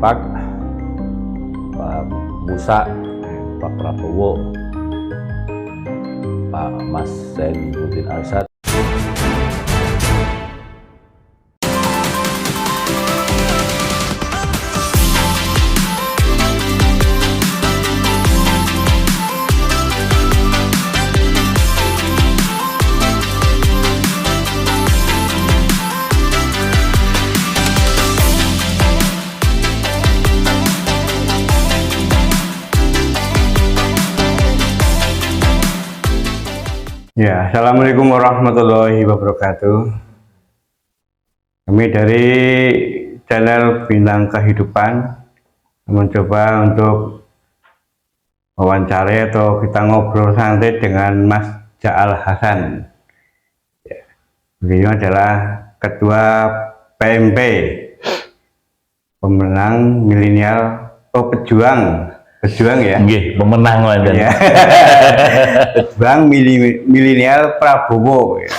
Pak Musa, Pak Prabowo, Pak Mas Zainuddin Arsyad. Ya, assalamualaikum warahmatullahi wabarakatuh. Kami dari channel Bintang Kehidupan mencoba untuk wawancara atau kita ngobrol santai dengan Mas Jaal Hasan. Beliau adalah Ketua PMP, pemenang milenial atau pejuang ya. Nggih, pemenang lah Ya. Pejuang milenial Prabowo ya.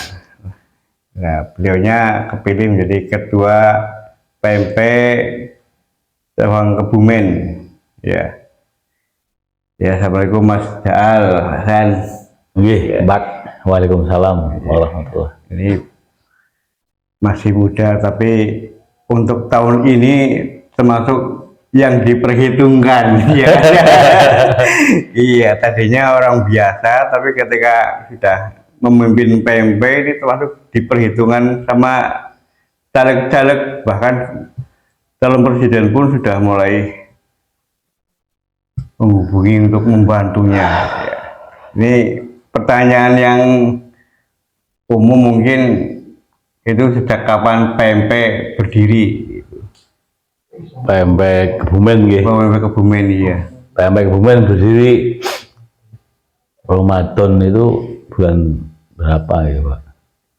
Nah, beliaunya kepilih menjadi Ketua PMP Cawang Kebumen ya. Ya, assalamualaikum Mas Jaal Hasan. Nggih, Pak. Waalaikumsalam warahmatullahi. Ini masih muda tapi untuk tahun ini termasuk yang diperhitungkan ya. Iya, tadinya orang biasa tapi ketika sudah memimpin PMP ini termasuk diperhitungkan sama caleg-caleg, bahkan calon presiden pun sudah mulai menghubungi untuk membantunya ya. Ini pertanyaan yang umum mungkin, itu sejak kapan PMP berdiri? PMP Kebumen nggih. PMP Kebumen iya. PMP Kebumen berdiri Ramadan itu bulan berapa ya, Pak?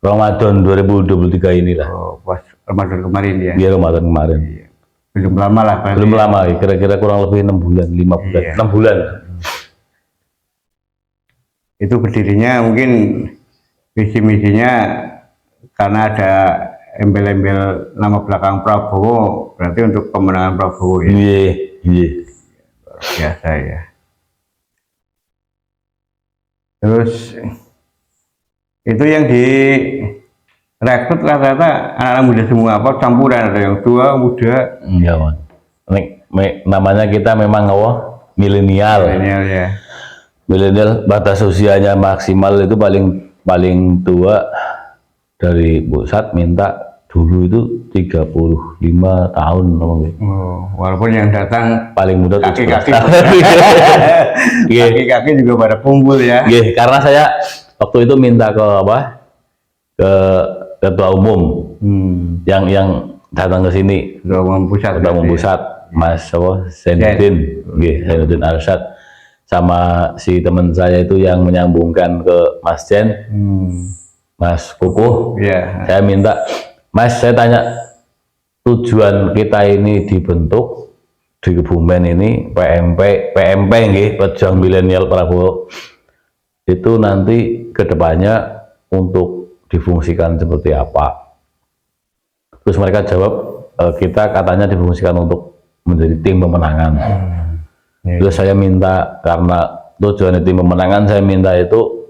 Ramadan 2023 inilah. Oh, pas Ramadan kemarin ya. Iya, Ramadan kemarin. Iya. Belum lama lah. Belum lama, kira-kira kurang lebih 6 bulan, 5 bulan, Iya. 6 bulan. Itu berdirinya mungkin visi-misinya karena ada embel-embel nama belakang Prabowo, berarti untuk pemenangan Prabowo ya. Iya, iya. Biasa ya. Terus itu yang direkrut rata-rata anak-anak muda semua, apa campuran, ada yang tua, muda? Iya, Pak. Namanya kita memang milenial. Milenial ya. Milenial, batas usianya maksimal itu paling tua dari pusat minta dulu itu 35 tahun. Oh, walaupun yang datang Paling muda kaki-kaki. 17 tahun. Iya. Kaki-kaki juga pada kumpul ya. Iya, karena saya waktu itu minta ke ke ketua umum yang datang ke sini, Ketua umum pusat. ketua umum pusat, Mas Zainuddin, Zainuddin Arsyad, sama si teman saya itu yang menyambungkan ke Mas Jen, Mas Kukuh. Ya. Saya minta, Mas, saya tanya, tujuan kita ini dibentuk di Kebumen ini PMP nggih, Pejuang Milenial Prabowo, itu nanti kedepannya untuk difungsikan seperti apa? Terus mereka jawab, kita katanya difungsikan untuk menjadi tim pemenangan. Terus saya minta, karena tujuan tim pemenangan, saya minta itu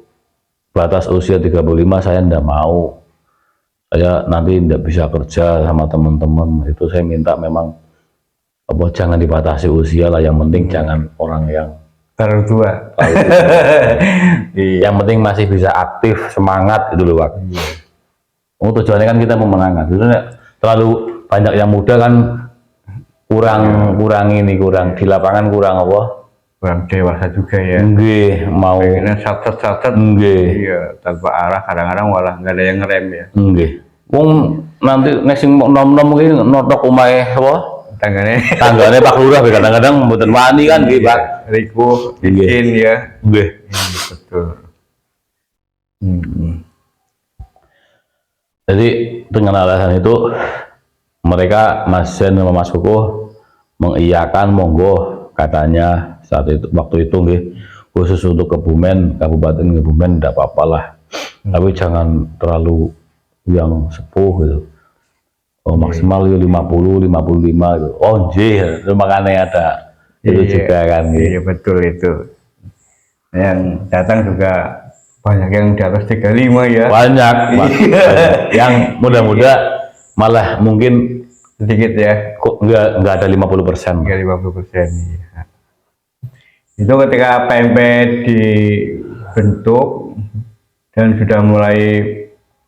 batas usia 35, saya tidak mau. Saya nanti tidak bisa kerja sama teman-teman. Itu saya minta memang jangan dibatasi usia lah, yang penting jangan orang yang Terlalu tua. Yang penting masih bisa aktif, semangat gitu loh, Pak. Tujuannya kan kita memenangkan. Terlalu banyak yang muda kan kurang di lapangan kurang Kurang dewasa juga ya. Nggih, mau Pengennya sat-sat. nggih. Iya, tanpa arah, kadang-kadang malah nggak ada yang ngerem ya. Nggih. Wong nanti nek sing nom-nom iki notok omahe tanggane Pak Lurah kadang-kadang mboten wani kan nggih, Pak. Riko, Nggih. izin ya. Nggih. Betul. Jadi dengan alasan itu mereka Mas Zen sama Mas Kukuh mengiyakan, monggo katanya saat itu, waktu itu nggih, khusus untuk Kebumen, Kabupaten Kebumen tidak apa-apa lah. Tapi jangan terlalu yang sepuh gitu. Oh maksimal itu 50, 55 itu. Oh jih, makanya ada itu juga kan. Iya betul itu. Yang datang juga banyak yang di atas 35 ya. Banyak, Pak. Banyak. Yang muda-muda malah mungkin Sedikit ya. kok nggak ada 50%. Hingga 50%. Iya. Itu ketika PMP dibentuk dan sudah mulai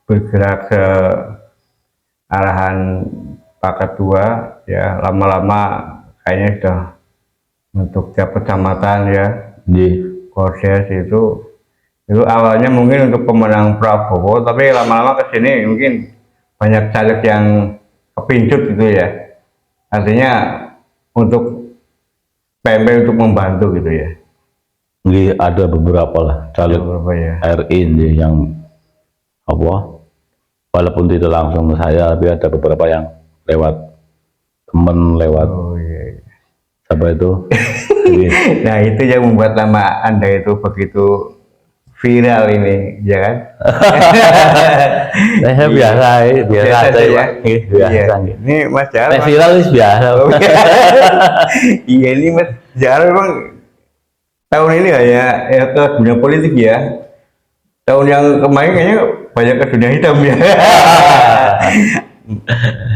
bergerak ke arahan Pak Ketua ya, lama-lama kayaknya sudah untuk tiap kecamatan ya, Jih. Kordes itu awalnya mungkin untuk pemenang Prabowo, tapi lama-lama ke sini mungkin banyak caleg yang kepincut gitu ya. Artinya untuk PMP untuk membantu gitu ya. Nggih, ada beberapa lah caleg Beberapa ya. RI nggih yang apa? Walaupun tidak langsung ke saya, tapi ada beberapa yang lewat temen, lewat Oh iya. apa itu. Nggih. Nah itu yang membuat nama Anda itu begitu viral ini, ya kan? Saya biasa aja ya. ya. Nggih, biasa Iya. nggih. Ini Mas Jarod. Nek viral wis biasa. Iya ini Mas Jarod memang tahun ini ya ke dunia politik ya. Tahun yang kemarin kayaknya banyak ke dunia hitam ya.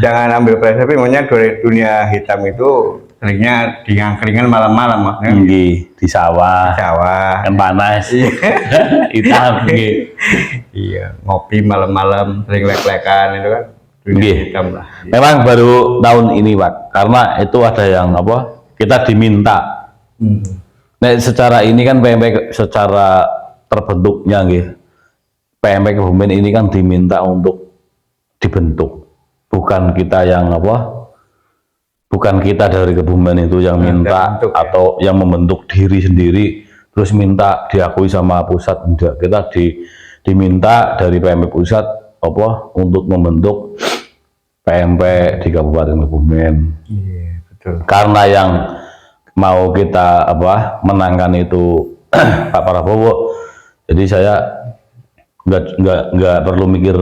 Jangan ambil persepsi, makanya dunia hitam itu seringnya di angkringan malam-malam maksudnya. Nggih, di sawah. Sawah. Kan panas. Iya. Hitam nggih. Iya, ngopi malam-malam sering lek-lekan itu kan dunia Nggih. hitam lah. Memang baru tahun ini, Pak. Karena itu ada yang apa? Kita diminta. Nah, secara ini kan PMP secara terbentuknya nggih. PMP Kebumen ini kan diminta untuk dibentuk. Bukan kita yang apa? Bukan kita dari Kebumen itu yang minta bentuk, ya. atau yang membentuk diri sendiri terus minta diakui sama pusat. Enggak, kita diminta dari PMP pusat apa untuk membentuk PMP di Kabupaten Kebumen. Iya, betul. Karena yang mau kita apa menangkan itu Pak Prabowo, jadi saya nggak perlu mikir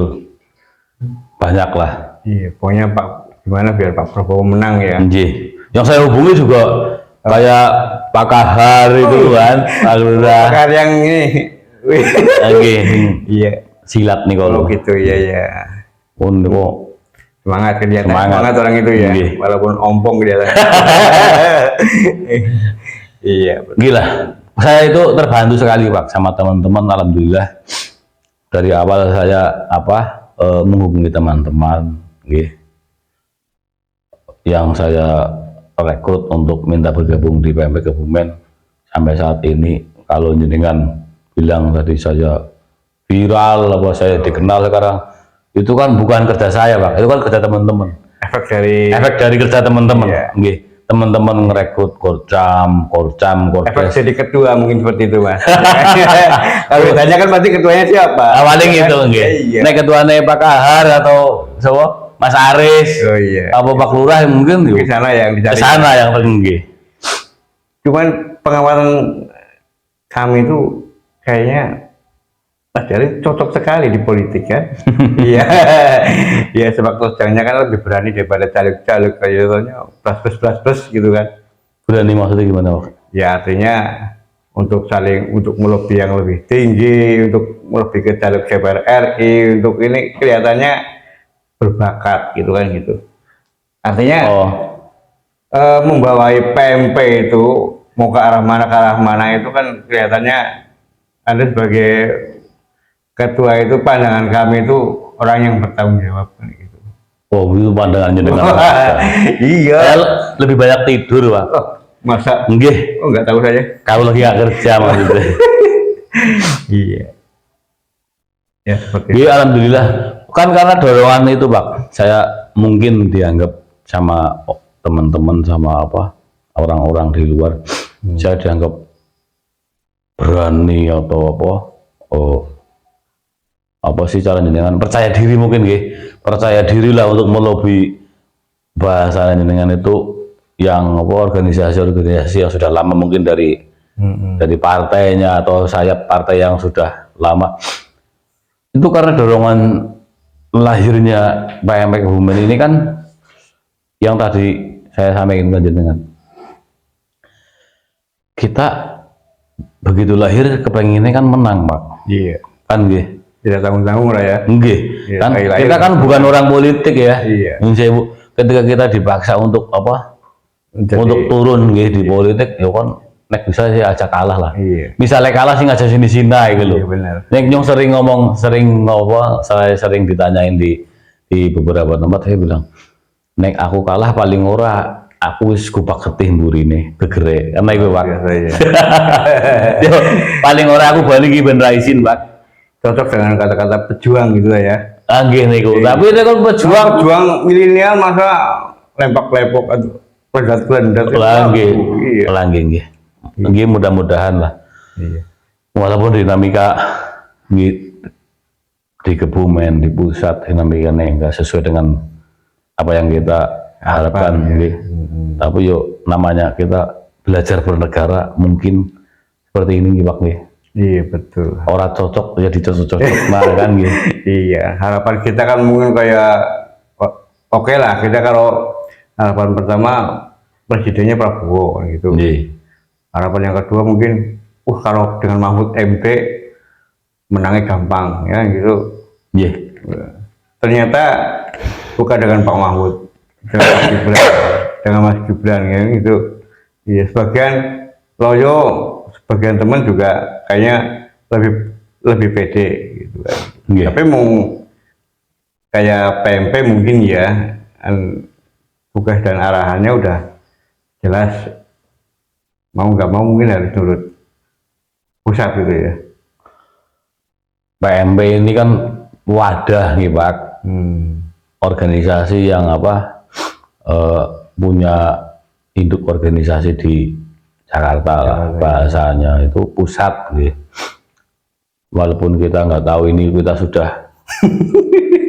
banyak lah. Iya, pokoknya gimana biar Pak Prabowo menang ya. Nggih. Yang saya hubungi juga kayak Pak Kahar itu kan, Pak Lurah. Pakar yang ini. Wih. Nggih. Iya. Silat nih Oh kalau. gitu ya ya. Pun kok Semangat kelihatan. Semangat. Semangat orang itu ya. Nggih. Walaupun ompong kelihatan. Iya, betul. gila. Saya itu terbantu sekali Pak sama teman-teman, alhamdulillah. Dari awal saya menghubungi teman-teman, nggih, yang saya rekrut untuk minta bergabung di PMP Kebumen sampai saat ini. Kalau jenengan bilang tadi saya viral, apa saya dikenal sekarang, itu kan bukan kerja saya Pak, itu kan kerja teman-teman. Efek dari kerja teman-teman, Iya. nggih. Teman-teman ngerekrut Korcam, Efek Kordes. jadi ketua mungkin seperti itu Mas. Kalau ditanya kan pasti ketuanya siapa? Awalnya gitu, Kan? nggih. Iya. Nek ketuanya Pak Kahar atau siapa? Mas Aris. Oh iya. Apa Pak Lurah mungkin Di sana yang ke dicari. sana yang tinggi. Cuman pengawalan kami itu kayaknya Mas Jari cocok sekali di politik kan. Iya. Ya sepak terjangnya kan lebih berani daripada caleg-caleg kayaknya plus gitu kan. Berani maksudnya gimana Pak? Ya artinya untuk melobi yang lebih tinggi, untuk melobi ke caleg DPR RI, untuk ini kelihatannya berbakat gitu kan gitu. Artinya membawai PMP itu mau ke arah mana itu kan kelihatannya Anda sebagai ketua itu, pandangan kami itu orang yang bertanggung jawab gitu. Oh, itu pandangannya dengan Iya. Saya lebih banyak tidur Pak. Oh, masa? Nggih. Oh nggak tahu saja. Kalau lagi nggak kerja maksudnya. Iya. Ya seperti itu. Iya, alhamdulillah. Kan karena dorongan itu Pak, saya mungkin dianggap sama teman-teman sama orang-orang di luar, saya dianggap berani atau apa sih cara jenengan percaya diri mungkin percaya diri lah untuk melobi bahasa jenengan itu yang organisasi-organisasi yang sudah lama mungkin dari partainya atau sayap partai yang sudah lama itu karena dorongan lahirnya PMP Kebumen ini kan yang tadi saya sampaikan dengan kita begitu lahir kepenginnya kan menang Pak, Iya. kan nggih. Tidak tanggung-tanggung lah ya. Nggih, Iya, kan lahir-lahir kita kan bukan orang politik ya. Iya. Bu, ketika kita dipaksa untuk apa? Untuk turun nggih di politik, ya kan nek bisa sih aja kalah lah. Iya. Misalnya kalah sih aja sini-sini gitu loh. Iya benar. Nek nyong sering ngomong, saya sering ditanyain di beberapa tempat, saya bilang, nek aku kalah paling ora aku wis kupak ketih mburine gegere. Karena iku Pak. Biasa ya. Yo, paling ora aku balik ben raisin, Pak. Cocok dengan kata-kata pejuang gitu lah ya. Nggih niku. Tapi nek kon Pejuang milenial masa lempak-lepok atau kelendat-kelendat. lah nggih. Iya. Lah nggih. Nggih mudah-mudahan lah. Iya. Walaupun dinamika di Kebumen, di pusat dinamikanya enggak sesuai dengan apa yang kita harapkan ya. nggih. Tapi yuk namanya kita belajar bernegara mungkin seperti ini Pak nggih. Iya betul. Orang cocok ya dicocok-cocok nah kan gitu. Iya, harapan kita kan mungkin kayak oke lah, kita kalau harapan pertama presidennya Prabowo gitu. Iya. Harapan yang kedua mungkin kalau dengan Mahfud MP menangnya gampang ya gitu. Iya. Ternyata bukan dengan Pak Mahfud, dengan Mas Gibran ya gitu. Iya, sebagian loyo, sebagian teman juga kayaknya lebih pede gitu kan. Iya. Tapi mau kayak PMP mungkin ya tugas dan arahannya udah jelas, mau nggak mau mungkin harus nurut pusat gitu ya. PMP ini kan wadah nih Pak, organisasi yang apa punya induk organisasi di Jakarta lah, bahasanya itu pusat gitu. Walaupun kita nggak tahu ini kita sudah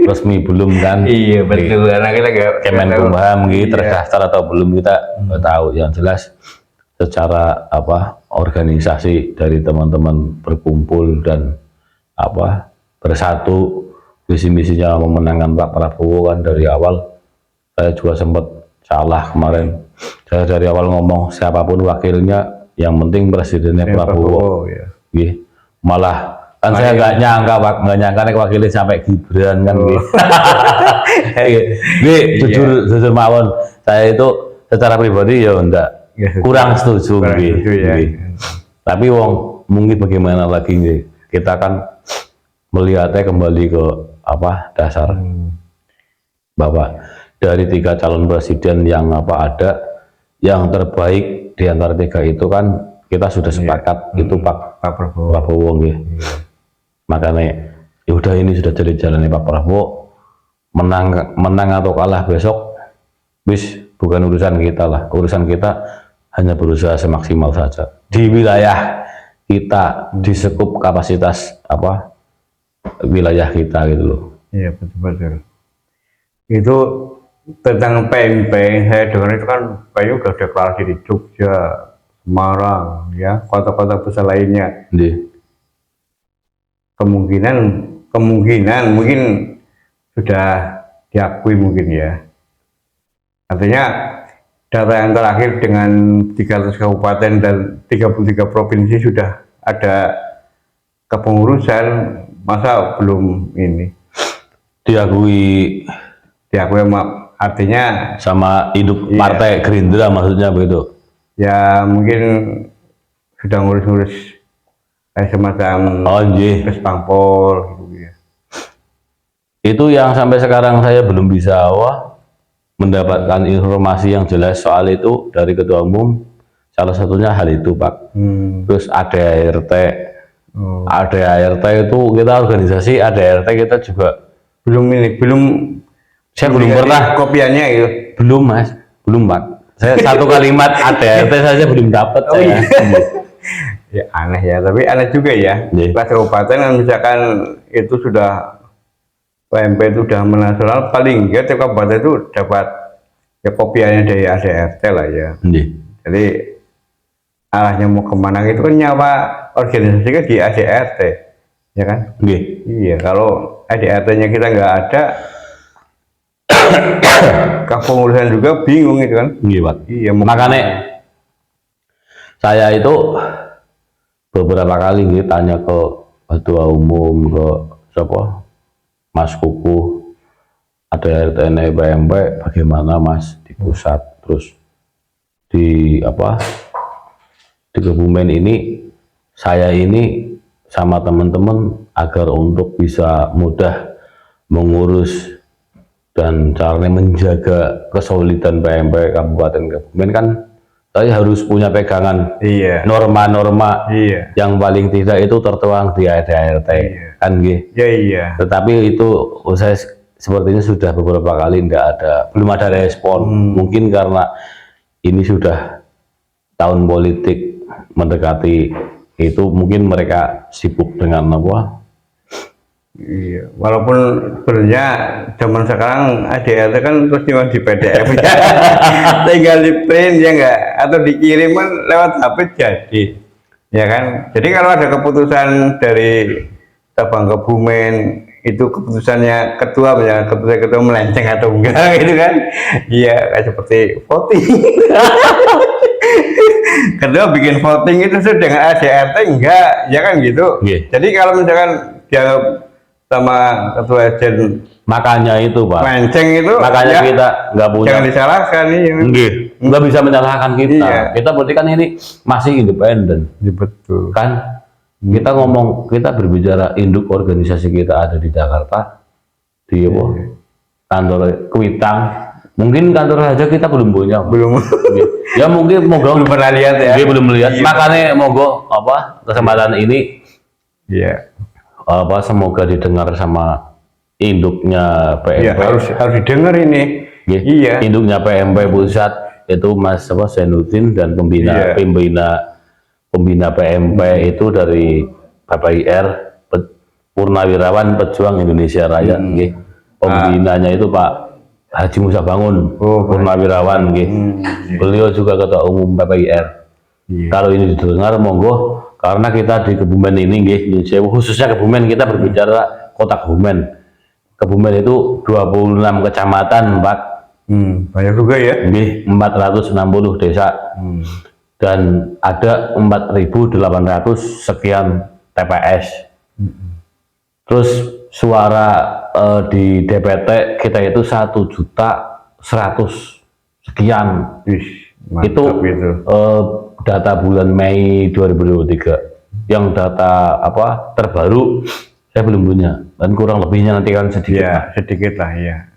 resmi belum kan? Iya betul, karena kita nggak Kemenkumham gitu terdaftar atau belum kita nggak tahu. Yang jelas secara apa organisasi dari teman-teman berkumpul dan apa bersatu visi misinya memenangkan Pak Prabowo kan dari awal. Saya juga sempat salah kemarin. Saya dari awal ngomong siapapun wakilnya, yang penting presidennya Prabowo. Ya. Gitu. Malah kan saya nggak nyangka Pak, nggak nyangka nih wakilnya sampai Gibran kan gitu. Jujur mawon, saya itu secara pribadi ya enggak kurang setuju gitu. Ya. Tapi wong mungkin bagaimana lagi nih, kita kan melihatnya kembali ke apa dasar bahwa dari 3 calon presiden yang apa ada yang terbaik di antara 3 itu kan kita sudah sepakat itu Pak Prabowo gitu. Makanya ya udah ini sudah jadi jalannya Pak Prabowo, menang atau kalah besok bis bukan urusan kita lah, urusan kita hanya berusaha semaksimal saja di wilayah kita, di sekup kapasitas apa wilayah kita gitu loh. Iya betul. Itu tentang PMP saya dengar itu kan kayaknya udah deklarasi di Jogja, Semarang ya, kota-kota besar lainnya. Kemungkinan mungkin sudah diakui mungkin ya. Artinya data yang terakhir dengan 300 kabupaten dan 33 provinsi sudah ada kepengurusan, masa belum ini diakui artinya sama hidup partai Gerindra maksudnya begitu ya, mungkin sudah ngurus-ngurus kayak semacam Bespangpol gitu ya. Itu yang sampai sekarang saya belum bisa mendapatkan informasi yang jelas soal itu dari Ketua Umum. Salah satunya hal itu Pak. Terus ADART ADART itu kita organisasi ADART kita juga saya belum pernah kopiannya itu belum Mas, belum Pak. Saya satu kalimat ADART saja belum dapat. Ya aneh ya, tapi aneh juga ya. Kelas kabupaten kan misalkan itu sudah PMP itu sudah menasional, paling enggak tiap kabupaten itu dapat ya kopiannya dari ADART lah ya. Jadi arahnya mau kemana itu kan nyawa organisasi kan di ADART, ya kan? Iya. Kalau ADRT-nya kita nggak ada, kepengurusan juga bingung itu kan. Iya, Pak. Iya, Makanya saya itu beberapa kali gitu tanya ke ketua umum, ke siapa, Mas Kuku, ada RTN PMP bagaimana Mas di pusat, terus di apa, di Kebumen ini saya ini sama teman-teman agar untuk bisa mudah mengurus dan caranya menjaga kesolidan PMP Kabupaten Kebumen kan saya harus punya pegangan Iya. norma-norma Iya. yang paling tidak itu tertuang di ADRT kan gitu. Ya iya. Tetapi itu saya sepertinya sudah beberapa kali belum ada respon. Mungkin karena ini sudah tahun politik mendekati, itu mungkin mereka sibuk dengan apa. Iya, walaupun sebenarnya zaman sekarang ADRT kan terus cuma di PDF ya. Tinggal di print ya enggak, atau dikirim kan lewat HP jadi, ya kan. Jadi kalau ada keputusan dari Cabang Kebumen itu keputusannya ketua, misalnya keputusan melenceng atau enggak gitu kan, iya kayak seperti voting. Kedua bikin voting itu sudah dengan ADRT enggak, ya kan gitu. Yeah. Jadi kalau misalkan dia sama ketua Jen Makanya itu Pak, melenceng itu, makanya ya, kita nggak punya, jangan disalahkan iya. nggak bisa menyalahkan kita. Iya. Kita berarti kan ini masih independen, Betul. kan? Kita ngomong, kita berbicara induk organisasi kita ada di Jakarta, di apa? Kantor Kuitang. Mungkin kantor aja kita belum punya, Pak. Belum. Ya mungkin moga Belum pernah lihat ya. dia belum melihat. Iya. Makanya moga apa kesempatan ini Iya. apa semoga didengar sama induknya Iya, PMP. harus didengar ini. Ya, Iya. induknya PMP pusat itu Mas apa Zainuddin dan Iya. pembina PMP itu dari PPIR Purnawirawan Pejuang Indonesia Raya. Nggih. Pembinanya itu Pak Haji Musa Bangun, Oh, Purnawirawan. Nggih. Beliau juga ketua umum PPIR. Iya. Kalau ini didengar monggo, karena kita di Kebumen ini nggih, khususnya Kebumen, kita berbicara kota Kebumen. Kebumen itu 26 kecamatan, Pak. Banyak juga ya. Nggih, 460 desa. Dan ada 4.800 sekian TPS. Terus suara di DPT kita itu 1.100.000 sekian. Itu Data bulan Mei 2023. Yang data apa terbaru saya belum punya, dan kurang lebihnya nanti kan sedikit. Ya, sedikit lah ya.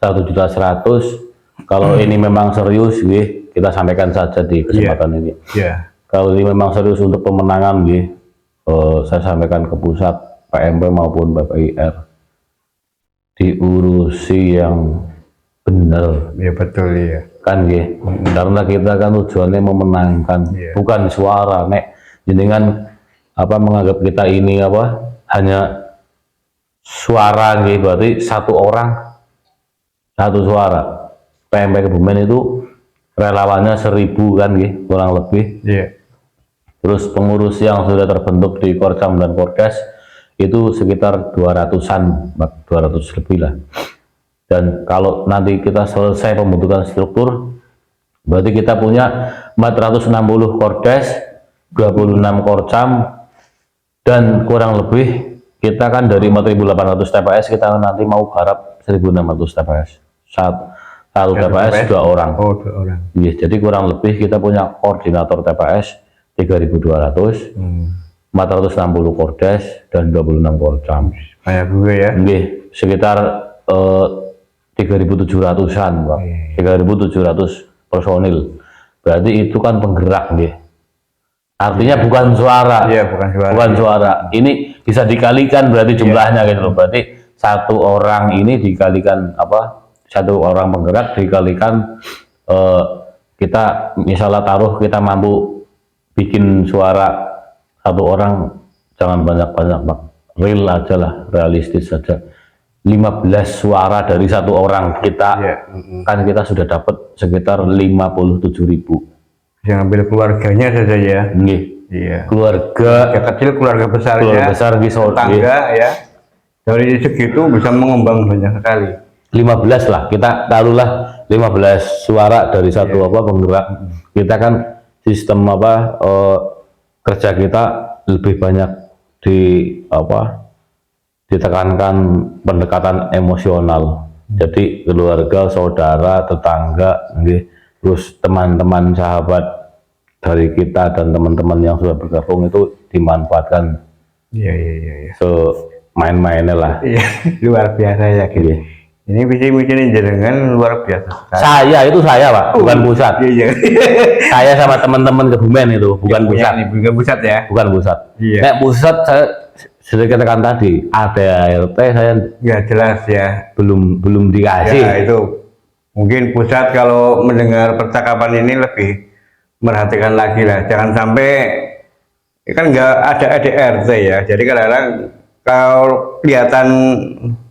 1.100.000. Kalau ini memang serius, kita sampaikan saja di kesempatan ini. Ya. Kalau ini memang serius untuk pemenangan, saya sampaikan ke pusat PMP maupun PPIR diurusi yang benar. Ya betul ya. Kan karena kita kan tujuannya memenangkan, bukan suara. Nek jenengan apa menganggap kita ini apa hanya suara, berarti satu orang satu suara. PMP Kebumen itu relawannya 1.000 kan, kurang lebih. Terus pengurus yang sudah terbentuk di Korcam dan Korkes itu sekitar 200-an, 200 lebih lah. Dan kalau nanti kita selesai pembentukan struktur, berarti kita punya 460 Kordes, 26 Korcam, dan kurang lebih kita kan dari 4.800 TPS kita nanti mau garap 1.600 TPS. Satu TPS 2 orang. Oh, 2 orang. Jadi kurang lebih kita punya koordinator TPS 3.200, 460 Kordes, dan 26 Korcam. Banyak juga ya. Sekitar 3.700-an, Pak. 3.700 personil. Berarti itu kan penggerak, Artinya bukan suara. Iya, bukan suara. Bukan suara. Ini bisa dikalikan berarti jumlahnya gitu loh. Berarti satu orang ini dikalikan apa? Satu orang penggerak dikalikan kita misalnya taruh kita mampu bikin suara satu orang, jangan banyak-banyak, Pak. Real aja lah, realistis saja. 15 suara dari satu orang kita, kan kita sudah dapat sekitar 57.000. Yang ambil keluarganya saja ya. Iya. Iya. Keluarga kecil, keluarga besarnya. Keluarga besar tetangga ya. dari segitu bisa mengembang banyak sekali. 15 lah, kita taruhlah 15 suara dari satu apa penggerak. Kita kan sistem apa kerja kita lebih banyak di apa ditekankan pendekatan emosional. Jadi keluarga, saudara, tetangga, terus teman-teman, sahabat dari kita dan teman-teman yang sudah bergabung itu dimanfaatkan. Iya. Main-mainnya lah. Iya, luar biasa ya. Iya. Ini visi misi jenengan luar biasa sekali. Saya Pak, bukan pusat. Iya. Saya sama teman-teman Kebumen itu, bukan pusat. Nih, bukan pusat ya. Bukan pusat. Iya. Nek pusat saya sedikit tekan tadi, ADART saya Ya jelas ya. belum dikasih. Ya itu mungkin pusat kalau mendengar percakapan ini lebih merhatikan lagi lah. Jangan sampai kan nggak ada ADRT ya. Jadi kadang-kadang kalau kelihatan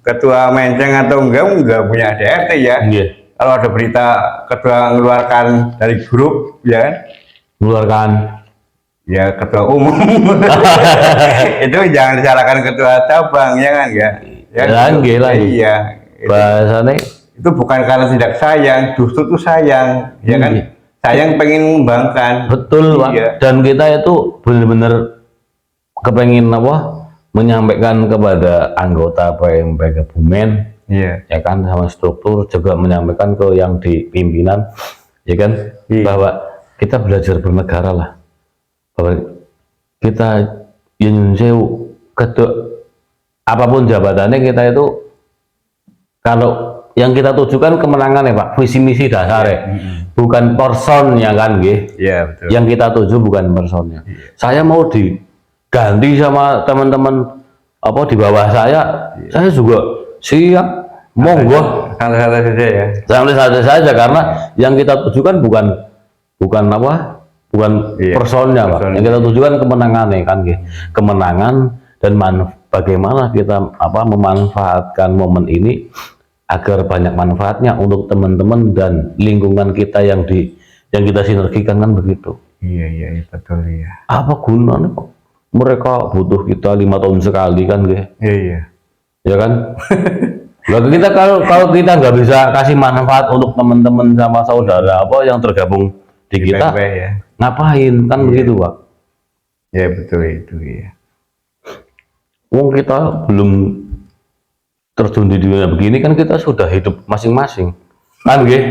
ketua menceng atau enggak punya ADRT ya. Iya. Kalau ada berita ketua mengeluarkan dari grup ya kan, Mengeluarkan ya ketua umum itu jangan disalahkan ketua cabang ya kan ya. Lagi. Iya. Bahasanya Itu bukan karena tidak sayang, justru itu sayang ya kan. Iya. Sayang pengen mengembangkan. betul Pak. Iya. Dan kita itu benar-benar kepengen apa? Menyampaikan kepada anggota PMP Kebumen, Iya. ya kan, sama struktur juga menyampaikan ke yang di pimpinan, ya kan, Iya. bahwa kita belajar bernegara lah, bahwa kita Indonesia apapun jabatannya kita itu kalau yang kita tujukan kemenangan ya Pak, visi misi dasar ya, bukan personnya kan, nggih. Iya betul. Yang kita tuju bukan personnya. Saya mau diganti sama teman-teman apa di bawah saya juga siap, monggo. Santai-santai saja ya. Santai saja karena yang kita tujukan bukan apa, bukan Iya, personnya Pak. personnya. Yang kita tujukan kemenangan ya kan, nggih. Kemenangan dan bagaimana kita apa memanfaatkan momen ini agar banyak manfaatnya untuk teman-teman dan lingkungan kita yang kita sinergikan kan begitu. Iya betul ya. Apa gunanya kok mereka butuh kita 5 tahun sekali kan, nggih? Iya. Ya kan? Lalu kita kalau kita nggak bisa kasih manfaat untuk teman-teman sama saudara apa yang tergabung di kita, PMP ya. ngapain kan begitu Pak? Ya betul itu ya. Wong kita belum terjun di dunia begini kan kita sudah hidup masing-masing, kan nggih?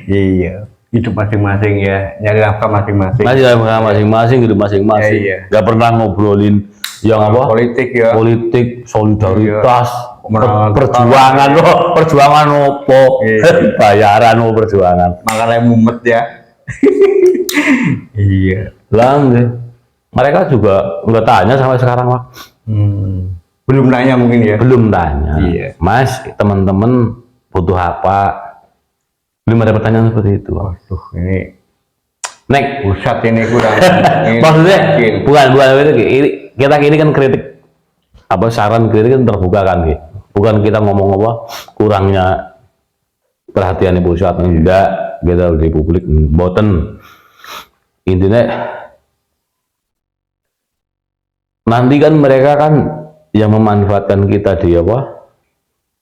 Iya. Hidup masing-masing ya, nyari nafkah masing-masing. Masing-masing hidup masing-masing. Iya. Nggak pernah ngobrolin yang apa? Politik ya. Politik, solidaritas, Kemenangan perjuangan loh, perjuangan opo, Iya. bayaran mau perjuangan. Makanya mumet ya. Iya. Lah nggih. Mereka juga nggak tanya sampai sekarang Pak. Belum nanya mungkin ya. Belum tanya. Iya. Mas, teman-teman butuh apa? Belum ada pertanyaan seperti itu. Waduh, ini Nek, pusat ini kurang. Ini maksudnya mungkin. bukan itu. Kita ini kan kritik apa saran kritik kan terbuka kan gitu. Bukan kita ngomong apa kurangnya perhatian di pusat, enggak, kita di publik mboten. Intinya nanti kan mereka kan yang memanfaatkan kita di apa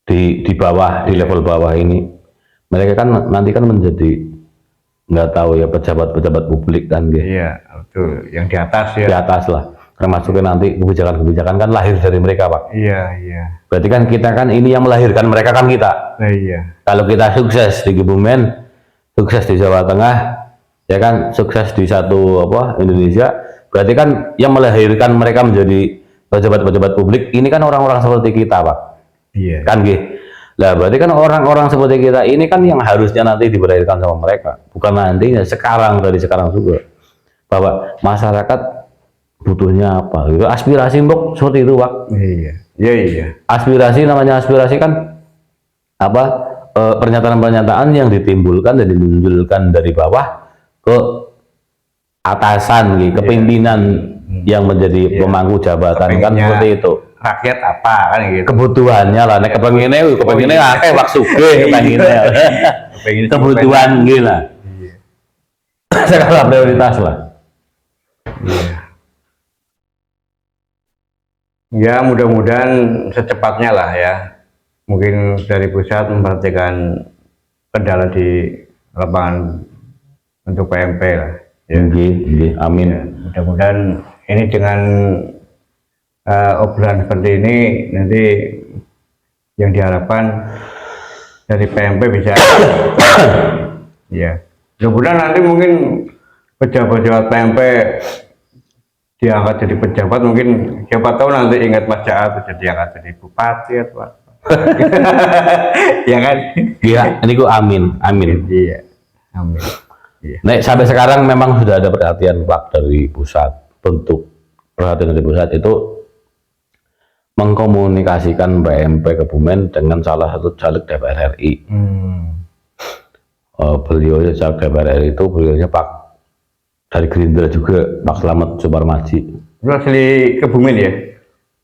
di bawah, di level bawah ini, mereka kan nanti kan menjadi nggak tahu ya pejabat-pejabat publik kan gitu. Iya, betul. Yang di atas ya. Di atas lah, termasuknya nanti kebijakan-kebijakan kan lahir dari mereka Pak. Iya. Berarti kan kita kan ini yang melahirkan mereka kan kita. Nah, iya. Kalau kita sukses di Kebumen, sukses di Jawa Tengah, ya kan sukses di satu apa Indonesia, berarti kan yang melahirkan mereka menjadi pejabat-pejabat publik ini kan orang-orang seperti kita Pak. Iya. Kan gitu. Lah berarti kan orang-orang seperti kita ini kan yang harusnya nanti diberdayakan sama mereka, bukan nantinya, sekarang, dari sekarang juga, bahwa masyarakat butuhnya apa gitu, aspirasi mbok seperti itu Pak. Iya. Aspirasi, namanya aspirasi kan apa, pernyataan-pernyataan yang ditimbulkan dan dimunculkan dari bawah ke atasan gitu, kepimpinan yang menjadi pemangku jabatan kan Kepengennya seperti itu. rakyat apa kan gitu. Kebutuhannya lah, nek kepengennya akeh wak sugih kepengennya. Kebutuhan gitu lah. Iya. Skala prioritas lah. Iya. Ya mudah-mudahan secepatnya lah ya. Mungkin dari pusat memperhatikan kendala di lapangan untuk PMP lah. Ya. Amin. Ya, mudah-mudahan ini dengan obrolan seperti ini nanti yang diharapkan dari PMP bisa ya. Mudah-mudahan nanti mungkin pejabat-pejabat PMP diangkat jadi pejabat, mungkin siapa tahu nanti ingat Mas Jaat bisa diangkat jadi bupati atau apa. Ya kan? Iya, ini ku amin. Iya. Amin. Iya. Nek sampai sekarang memang sudah ada perhatian Pak dari pusat. Bentuk perhatian dari pusat itu mengkomunikasikan PMP Kebumen dengan salah satu caleg DPR RI. Beliau caleg DPR RI itu beliaunya Pak dari Gerindra juga, Pak Slamet Suparmaji. Itu asli Kebumen ya?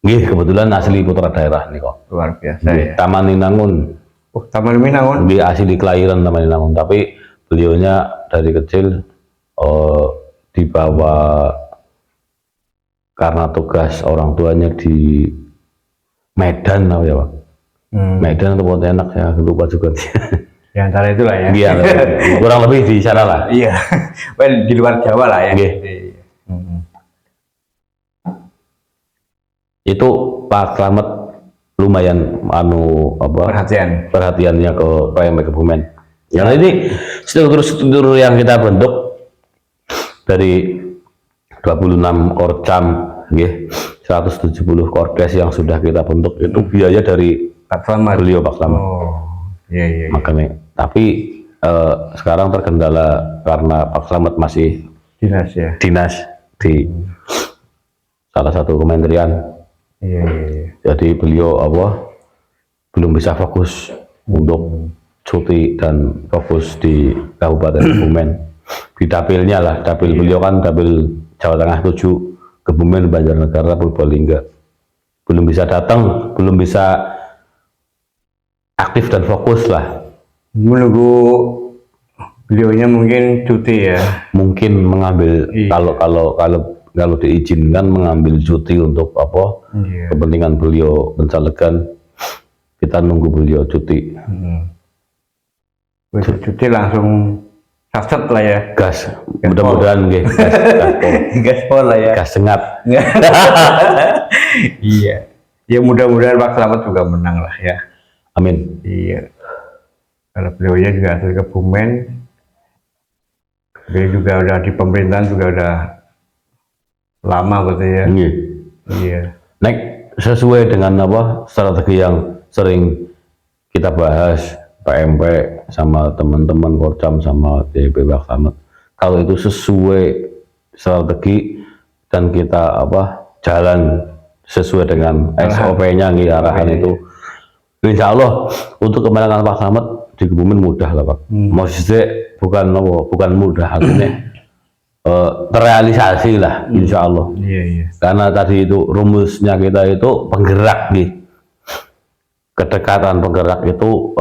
Nggih, kebetulan asli putra daerah nih kok. Luar biasa ya. Taman Ninangun. Oh, Taman Ninangun. Nggih, asli kelahiran Taman Ninangun, tapi beliaunya dari kecil dibawa karena tugas orang tuanya di Medan apa ya Pak? Medan atau Pontianak, saya lupa juga. Di antara itulah ya. Iya, kurang lebih di sana lah. Iya, well, di luar Jawa lah ya. Itu Pak Slamet lumayan perhatiannya ke PMP Kebumen. Yang ini struktur yang kita bentuk dari 26 korcam, 170 kordes yang sudah kita bentuk itu biaya dari Pak Slamet. Beliau Pak Slamet. Oh, iya. Makanya, tapi sekarang terkendala karena Pak Slamet masih dinas di salah satu kementerian. Iya. Jadi beliau belum bisa fokus untuk cuti dan fokus di Kabupaten Kebumen. Di dapilnya lah, dapil beliau kan dapil Jawa Tengah 7, Kebumen, Banjarnegara, Purbalingga. Belum bisa datang, belum bisa aktif dan fokus lah. Menunggu beliaunya mungkin cuti ya. Mungkin mengambil kalau diizinkan mengambil cuti untuk kepentingan beliau pencalegan, kita nunggu beliau cuti. Cuti langsung saset lah ya. Gas, mudah-mudahan Gaspol lah ya. gas sengat. Iya. Ya mudah-mudahan Pak Slamet juga menang lah ya. Amin. Iya. Kalau beliaunya juga asli Kebumen, beliau juga udah di pemerintahan juga udah lama gitu ya. Iya. Nek sesuai dengan strategi yang sering kita bahas PMP sama teman-teman Korcam sama DP Pak Slamet. Kalau itu sesuai strategi dan kita jalan sesuai dengan SOP-nya arahan itu, insya Allah untuk kemenangan Pak Slamet di Kebumen mudah lah Pak. Maksudnya bukan mudah, artinya terrealisasi lah insya Allah. Iya. Karena tadi itu rumusnya kita itu penggerak kedekatan penggerak itu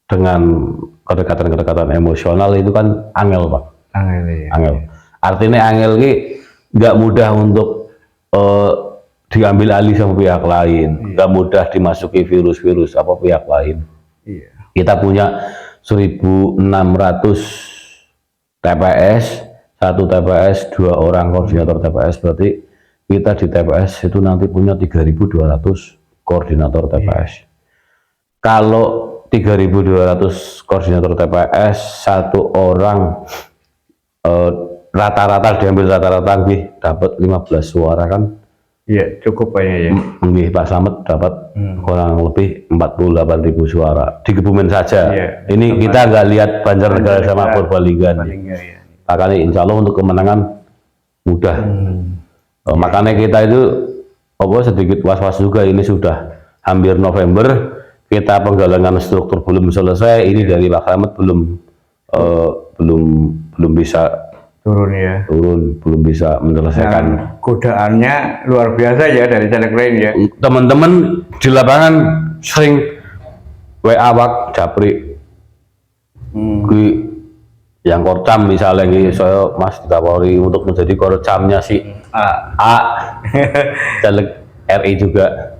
dengan kedekatan emosional itu kan angel Pak. Angel. Artinya angel ini nggak mudah untuk diambil alih sama pihak lain, nggak mudah dimasuki virus-virus pihak lain. Iya. Kita punya 1.600 TPS, 1 TPS 2 orang koordinator TPS, berarti kita di TPS itu nanti punya 3.200 koordinator TPS. Kalau 3.200 koordinator TPS, 1 orang rata-rata diambil rata-rata dapat 15 suara kan? Iya, cukup kayaknya ya. Pak Slamet dapat kurang lebih 48.000 suara di Kebumen saja. Iya, ini kita nggak lihat Banjarnegara sama Purbalingga. Ya. Makanya insya Allah untuk kemenangan mudah. Makanya kita itu sedikit was-was juga, ini sudah hampir November, kita penggalangan struktur belum selesai, ini dari Pak Slamet belum bisa turun, belum bisa menyelesaikan. Godaannya luar biasa ya dari caleg lain ya. Teman-teman di lapangan sering WA Pak Japri, yang korcam misalnya gitu, saya Mas ditawari untuk menjadi korcamnya si A caleg RI juga.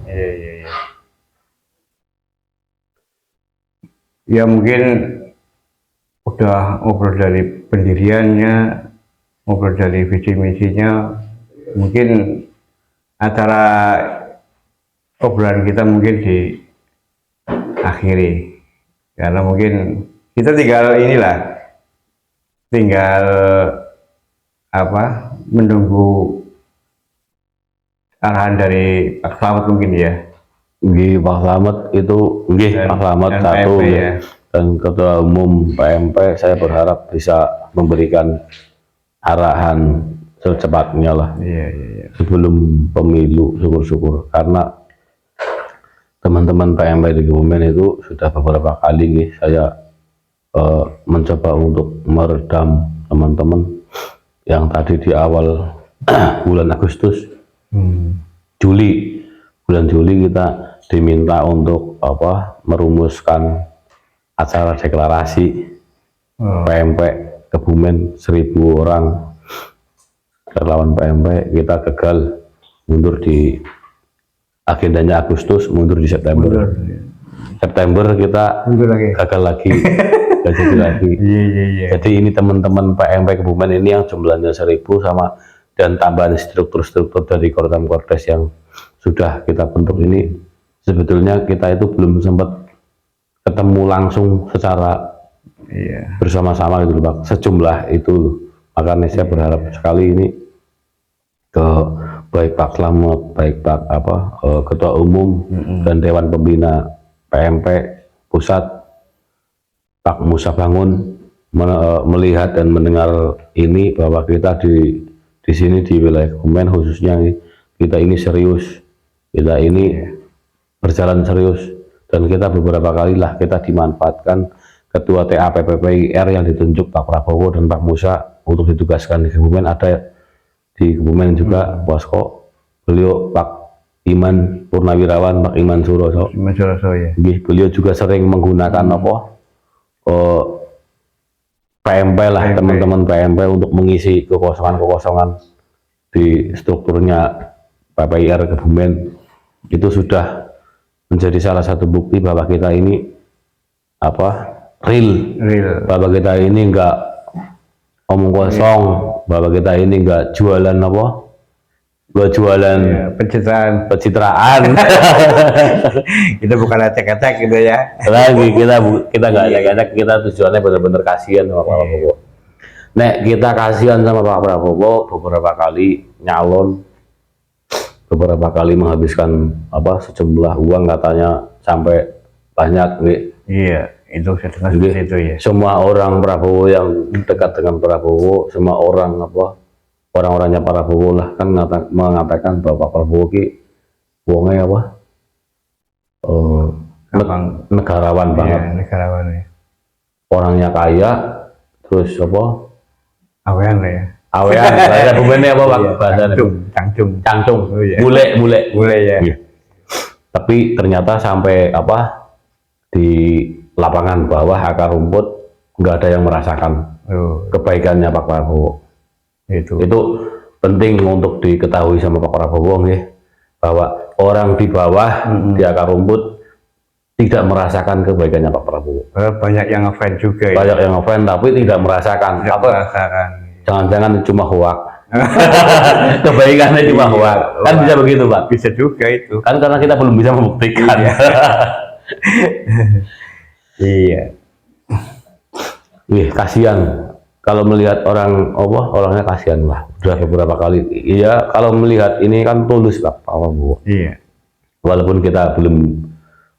Iya, iya, iya. Ya mungkin udah ngobrol dari pendiriannya, ngobrol dari visi misinya, mungkin acara obrolan kita mungkin diakhiri karena mungkin kita tinggal apa, menunggu arahan dari Pak Slamet mungkin ya. Nggih, Pak Slamet itu nggih, Pak Slamet dan satu PMP nggih. ya. Dan Ketua Umum PMP saya berharap bisa memberikan arahan secepatnya lah Iya, iya, iya. sebelum pemilu, syukur-syukur, karena teman-teman PMP di Kebumen itu sudah beberapa kali nih saya mencoba untuk meredam teman-teman yang tadi di awal bulan Agustus, bulan Juli kita diminta untuk merumuskan acara deklarasi PMP Kebumen 1.000 orang relawan PMP. Kita gagal, mundur di agendanya Agustus, mundur di September. September kita Mundur lagi. gagal lagi, gak jadi lagi. Iya, iya, iya. Jadi ini teman-teman PMP Kebumen ini yang jumlahnya 1.000 sama dan tambahan struktur-struktur dari Kortam-Kordes yang sudah kita bentuk ini, sebetulnya kita itu belum sempat ketemu langsung secara bersama-sama gitu Pak, sejumlah itu. Makanya saya berharap sekali ini ke baik Pak Slamet, baik Pak Ketua Umum dan Dewan Pembina PMP Pusat, Pak Musa Bangun, melihat dan mendengar ini bahwa kita di sini di wilayah Kebumen khususnya kita ini serius, kita ini berjalan serius, dan kita beberapa kali lah kita dimanfaatkan Ketua TA PPPIR yang ditunjuk Pak Prabowo dan Pak Musa untuk ditugaskan di Kebumen. Ada di Kebumen juga posko beliau Pak Iman Purnawirawan, Pak Iman Suroso. Ya. Beliau juga sering menggunakan PMP lah, teman-teman PMP untuk mengisi kekosongan-kekosongan di strukturnya PPIR Kebumen. Itu sudah menjadi salah satu bukti bahwa kita ini real. Bahwa kita ini enggak omong kosong, bahwa kita ini enggak jualan pencitraan. Kita bukan acak-acak gitu ya. Lagi kita nggak acak-acak, kita tujuannya benar-benar kasihan sama Pak Prabowo. Nek kita kasihan sama Pak Prabowo, beberapa kali nyalon, beberapa kali menghabiskan sejumlah uang, katanya sampai banyak Iya, itu saya dengar seperti itu ya. Semua orang Prabowo yang dekat dengan Prabowo, semua orang orang-orangnya Prabowo lah kan mengatakan bahwa Pak Prabowo wongnya negarawan banget. Iya, negarawan ya. Orangnya kaya, terus Awean lah ya. awean, bahasa Kebumennya Pak? Bahasa cangcung. Oh, iya. Bule ya. Iya. Tapi ternyata sampai di lapangan bawah akar rumput nggak ada yang merasakan kebaikannya Pak Prabowo. Itu penting untuk diketahui sama Pak Prabowo bahwa orang di bawah di akar rumput tidak merasakan kebaikannya Pak Prabowo. Banyak yang ngefans juga. Banyak yang ngefans tapi tidak merasakan. Jangan-jangan cuma hoak. Kebaikannya cuma hoak. Kan bisa begitu Pak? Bisa juga itu. Kan karena kita belum bisa membuktikan. Iya. Kasihan. Kalau melihat orangnya kasihan lah. Sudah beberapa kali. Iya, kalau melihat ini kan tulus Pak Prabowo. Iya. Walaupun kita belum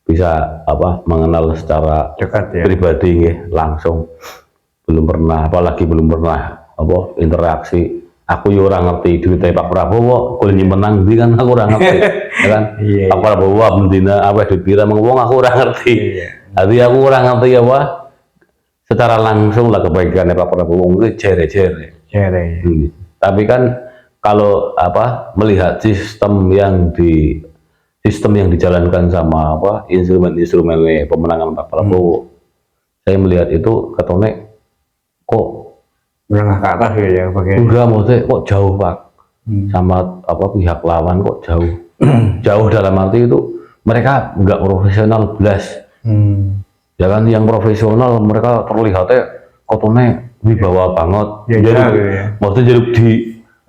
bisa mengenal secara dekat ya, pribadi langsung, belum pernah, apalagi belum pernah interaksi. Aku ya orang ngerti duitnya Pak Prabowo, kalau menang di kan aku orang ngerti, ya kan? Pak Prabowo bendina duit pira mengwong aku orang ngerti. Jadi aku orang ngerti secara langsung lah kebaikannya Pak Prabowo itu jere. Tapi kan kalau melihat sistem yang dijalankan sama instrumen-instrumen pemenangan Pak Prabowo, saya melihat itu ketone kok menengah ke atas gitu ya bagian. enggak, maksudnya kok jauh Pak, sama apa pihak lawan kok jauh. Jauh dalam arti itu mereka enggak profesional belas. Ya kan, yang profesional mereka terlihatnya kotone wibawa banget. Ya, Jeruk, gitu ya. maksudnya jeruk di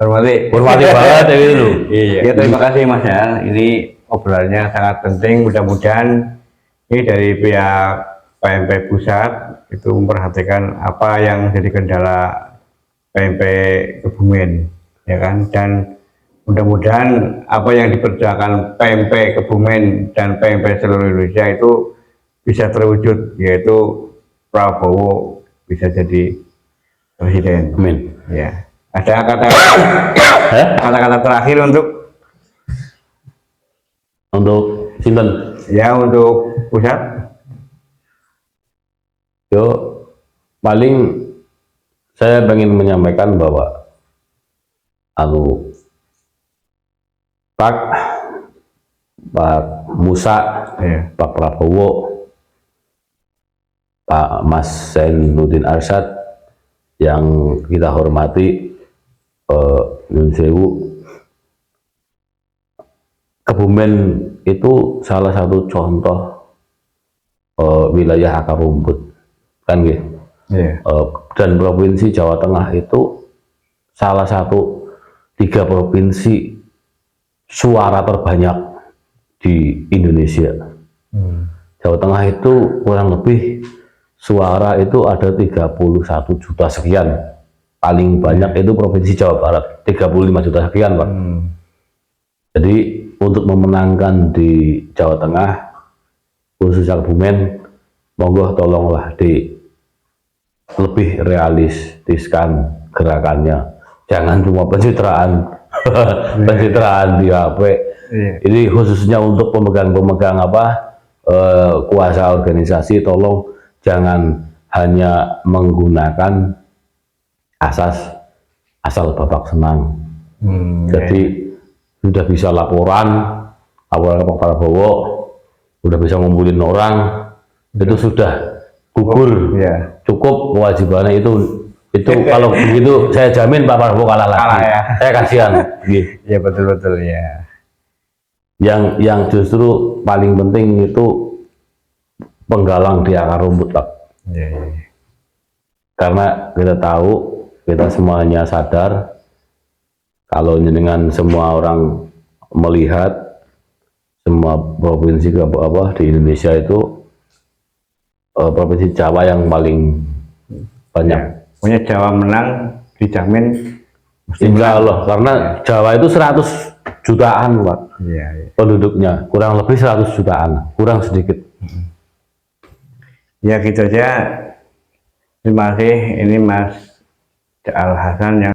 Hormati. hormati banget ya gitu loh. Iya. Ya, terima kasih Mas ya. Ini obrolannya sangat penting. Mudah-mudahan ini dari pihak PMP pusat itu memperhatikan apa yang jadi kendala PMP Kebumen, ya kan? Dan mudah-mudahan apa yang diperjuangkan PMP Kebumen dan PMP seluruh Indonesia itu bisa terwujud, yaitu Prabowo bisa jadi presiden. Amin. Ya. Ada kata-kata terakhir Untuk sinten? ya untuk pusat. Yo, paling saya ingin menyampaikan bahwa Pak Musa, Ya. Pak Prabowo, Pak Mas Zainuddin Arsyad yang kita hormati, Nyun Sewu, Kebumen itu salah satu contoh wilayah akar rumput, kan gitu. Ya. Dan provinsi Jawa Tengah itu salah satu 3 provinsi suara terbanyak di Indonesia. Jawa Tengah itu kurang lebih suara itu ada 31 juta sekian. Paling banyak itu provinsi Jawa Barat, 35 juta sekian Pak. Jadi untuk memenangkan di Jawa Tengah, khususnya Kebumen, monggo tolonglah lebih realistiskan gerakannya. Jangan cuma pencitraan, pencitraan di HP. Ini khususnya untuk pemegang-pemegang kuasa organisasi, tolong jangan hanya menggunakan asal babak senang. Jadi sudah bisa laporan ke Pak Prabowo, sudah bisa ngumpulin orang, itu sudah gugur. Ya. Cukup kewajibannya itu kalau begitu saya jamin Pak Prabowo kalah lagi. Kalah ya. Saya kasihan. Ya betul ya. Yang justru paling penting itu penggalang di akar rumput Pak. Ya. Karena kita tahu, kita semuanya sadar kalau dengan semua orang melihat semua provinsi di Indonesia itu provinsi Jawa yang paling banyak. Ya. Punya Jawa menang dijamin Insya Allah, karena Jawa itu 100 jutaan Pak. Ya. Penduduknya kurang lebih 100 jutaan, kurang sedikit. Ya gitu aja. Terima kasih. Ini Mas Al Hasan yang